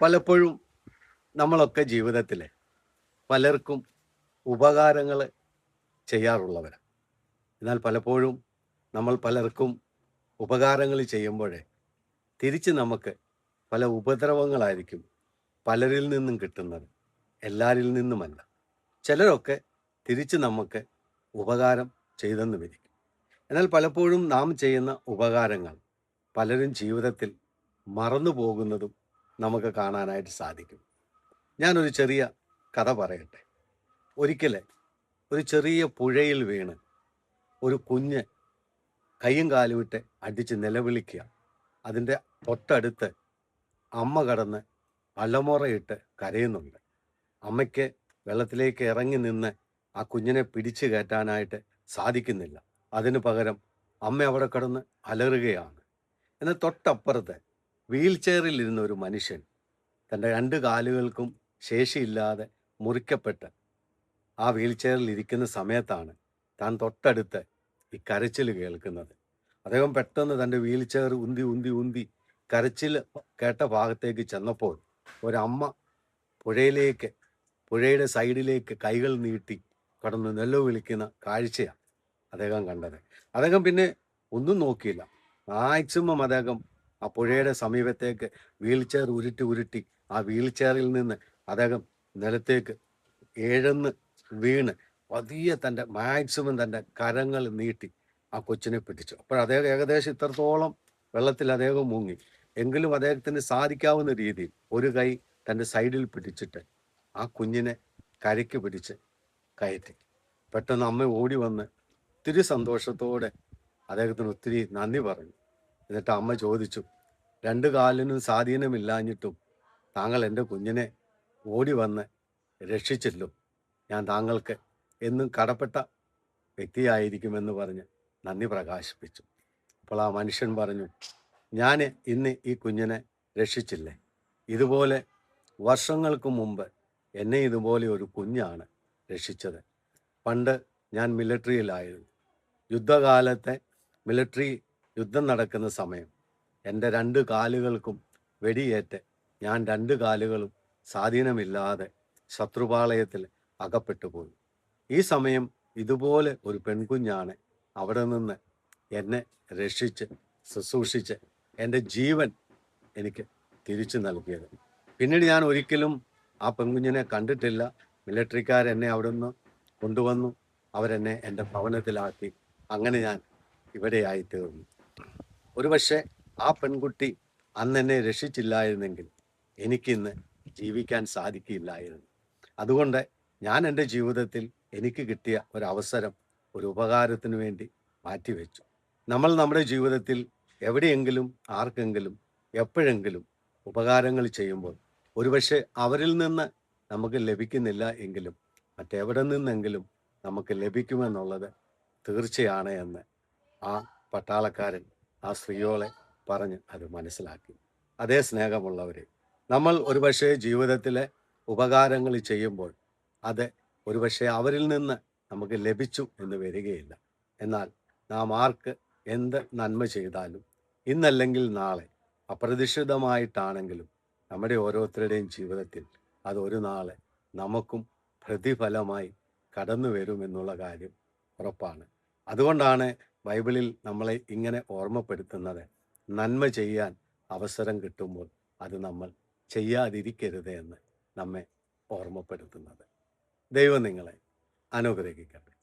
പലപ്പോഴും നമ്മളൊക്കെ ജീവിതത്തിൽ പലർക്കും ഉപകാരങ്ങൾ ചെയ്യാറുള്ളവരാണ്. എന്നാൽ പലപ്പോഴും നമ്മൾ പലർക്കും ഉപകാരങ്ങൾ ചെയ്യുമ്പോഴേ തിരിച്ച് നമുക്ക് പല ഉപദ്രവങ്ങളായിരിക്കും പലരിൽ നിന്നും കിട്ടുന്നത്. എല്ലാരിൽ നിന്നുമല്ല. ചിലരൊക്കെ തിരിച്ച് നമുക്ക് ഉപകാരം ചെയ്തെന്ന് വരിക്കും. എന്നാൽ പലപ്പോഴും നാം ചെയ്യുന്ന ഉപകാരങ്ങൾ പലരും ജീവിതത്തിൽ മറന്നു പോകുന്നതും നമുക്ക് കാണാനായിട്ട് സാധിക്കും. ഞാനൊരു ചെറിയ കഥ പറയട്ടെ. ഒരിക്കലെ ഒരു ചെറിയ പുഴയിൽ വീണ് ഒരു കുഞ്ഞ് കൈയും കാലും ഇട്ട് അടിച്ച് നിലവിളിക്കുക. അതിൻ്റെ തൊട്ടടുത്ത് അമ്മ കടന്ന് അലമുറയിട്ട് കരയുന്നുണ്ട്. അമ്മയ്ക്ക് വെള്ളത്തിലേക്ക് ഇറങ്ങി നിന്ന് ആ കുഞ്ഞിനെ പിടിച്ചു കയറ്റാനായിട്ട് സാധിക്കുന്നില്ല. അതിനു പകരം അമ്മ അവിടെ കിടന്ന് അലറുകയാണ്. എന്നാൽ തൊട്ടപ്പുറത്ത് വീൽ ചെയറിൽ ഇരുന്ന ഒരു മനുഷ്യൻ തൻ്റെ രണ്ട് കാലുകൾക്കും ശേഷിയില്ലാതെ മുറിക്കപ്പെട്ട് ആ വീൽ ചെയറിൽ ഇരിക്കുന്ന സമയത്താണ് താൻ തൊട്ടടുത്ത് ഈ കരച്ചിൽ കേൾക്കുന്നത്. അദ്ദേഹം പെട്ടെന്ന് തൻ്റെ വീൽ ചെയർ ഉന്തി ഉന്തി ഉന്തി കരച്ചിൽ കേട്ട ഭാഗത്തേക്ക് ചെന്നപ്പോൾ ഒരമ്മ പുഴയുടെ സൈഡിലേക്ക് കൈകൾ നീട്ടി കടന്ന് നിലവിളിക്കുന്ന കാഴ്ചയാണ് അദ്ദേഹം കണ്ടത്. അദ്ദേഹം പിന്നെ ഒന്നും നോക്കിയില്ല. മാക്സിമം അദ്ദേഹം ആ പുഴയുടെ സമീപത്തേക്ക് വീൽ ചെയർ ഉരുട്ടി ഉരുട്ടി ആ വീൽ ചെയറിൽ നിന്ന് അദ്ദേഹം നിലത്തേക്ക് എഴന്ന് വീണ് പതിയെ തൻ്റെ മാക്സിമം തൻ്റെ കരങ്ങൾ നീട്ടി ആ കൊച്ചിനെ പിടിച്ചു. അപ്പോൾ അദ്ദേഹം ഏകദേശം ഇത്രത്തോളം വെള്ളത്തിൽ അദ്ദേഹം മുങ്ങി. എങ്കിലും അദ്ദേഹത്തിന് സാധിക്കാവുന്ന രീതിയിൽ ഒരു കൈ തൻ്റെ സൈഡിൽ പിടിച്ചിട്ട് ആ കുഞ്ഞിനെ കരയ്ക്ക് പിടിച്ച് കയറ്റി. പെട്ടെന്ന് അമ്മ ഓടി വന്ന് ഒത്തിരി സന്തോഷത്തോടെ അദ്ദേഹത്തിന് ഒത്തിരി നന്ദി പറഞ്ഞു. എന്നിട്ട് അമ്മ ചോദിച്ചു, രണ്ട് കാലിനും സ്വാധീനമില്ലാഞ്ഞിട്ടും താങ്കൾ എൻ്റെ കുഞ്ഞിനെ ഓടി വന്ന് രക്ഷിച്ചല്ലോ. ഞാൻ താങ്കൾക്ക് എന്നും കടപ്പെട്ട വ്യക്തിയായിരിക്കുമെന്ന് പറഞ്ഞ് നന്ദി പ്രകാശിപ്പിച്ചു. അപ്പോൾ ആ മനുഷ്യൻ പറഞ്ഞു, ഞാൻ ഇന്ന് ഈ കുഞ്ഞിനെ രക്ഷിച്ചില്ലേ, ഇതുപോലെ വർഷങ്ങൾക്ക് മുമ്പ് എന്നെ ഇതുപോലെ ഒരു കുഞ്ഞാണ് രക്ഷിച്ചത്. പണ്ട് ഞാൻ മിലിറ്ററിയിലായിരുന്നു. യുദ്ധകാലത്തെ മിലിറ്ററി യുദ്ധം നടക്കുന്ന സമയം എൻ്റെ രണ്ട് കാലുകൾക്കും വെടിയേറ്റ് ഞാൻ രണ്ട് കാലുകളും സ്വാധീനമില്ലാതെ ശത്രുപാളയത്തിൽ അകപ്പെട്ടു പോയി. ഈ സമയം ഇതുപോലെ ഒരു പെൺകുഞ്ഞാണ് അവിടെ നിന്ന് എന്നെ രക്ഷിച്ച് ശുശ്രൂഷിച്ച് എൻ്റെ ജീവൻ എനിക്ക് തിരിച്ചു നൽകിയത്. പിന്നീട് ഞാൻ ഒരിക്കലും ആ പെൺകുഞ്ഞിനെ കണ്ടിട്ടില്ല. മിലിറ്ററിക്കാരെന്നെ അവിടെ നിന്ന് കൊണ്ടുവന്നു. അവരെന്നെ എൻ്റെ ഭവനത്തിലാക്കി. അങ്ങനെ ഞാൻ ഇവിടെയായി തീർന്നു. ഒരുപക്ഷെ ആ പെൺകുട്ടി അന്ന് എന്നെ രക്ഷിച്ചില്ലായിരുന്നെങ്കിൽ എനിക്കിന്ന് ജീവിക്കാൻ സാധിക്കില്ലായിരുന്നു. അതുകൊണ്ട് ഞാൻ എൻ്റെ ജീവിതത്തിൽ എനിക്ക് കിട്ടിയ ഒരവസരം ഒരു ഉപകാരത്തിന് വേണ്ടി മാറ്റിവെച്ചു. നമ്മൾ നമ്മുടെ ജീവിതത്തിൽ എവിടെയെങ്കിലും ആർക്കെങ്കിലും എപ്പോഴെങ്കിലും ഉപകാരങ്ങൾ ചെയ്യുമ്പോൾ ഒരുപക്ഷെ അവരിൽ നിന്ന് നമുക്ക് ലഭിക്കുന്നില്ല എങ്കിലും മറ്റെവിടെ നിന്നെങ്കിലും നമുക്ക് ലഭിക്കുമെന്നുള്ളത് തീർച്ചയാണ് എന്ന് ആ പട്ടാളക്കാരൻ ആ സ്ത്രീയോളെ പറഞ്ഞ് അത് മനസ്സിലാക്കി. അതേ സ്നേഹമുള്ളവരെ, നമ്മൾ ഒരുപക്ഷെ ജീവിതത്തിലെ ഉപകാരങ്ങൾ ചെയ്യുമ്പോൾ അത് ഒരുപക്ഷെ അവരിൽ നിന്ന് നമുക്ക് ലഭിച്ചു എന്ന് വരികയില്ല. എന്നാൽ നാം ആർക്ക് എന്ത് നന്മ ചെയ്താലും ഇന്നല്ലെങ്കിൽ നാളെ അപ്രതീക്ഷിതമായിട്ടാണെങ്കിലും നമ്മുടെ ഓരോരുത്തരുടെയും ജീവിതത്തിൽ അത് ഒരു നാളെ നമുക്കും പ്രതിഫലമായി കടന്നു വരുമെന്നുള്ള കാര്യം ഉറപ്പാണ്. അതുകൊണ്ടാണ് ബൈബിളിൽ നമ്മളെ ഇങ്ങനെ ഓർമ്മപ്പെടുത്തുന്നത്, നന്മ ചെയ്യാൻ അവസരം കിട്ടുമ്പോൾ അത് നമ്മൾ ചെയ്യാതിരിക്കരുത് എന്ന് നമ്മെ ഓർമ്മപ്പെടുത്തുന്നത്. ദൈവം നിങ്ങളെ അനുഗ്രഹിക്കട്ടെ.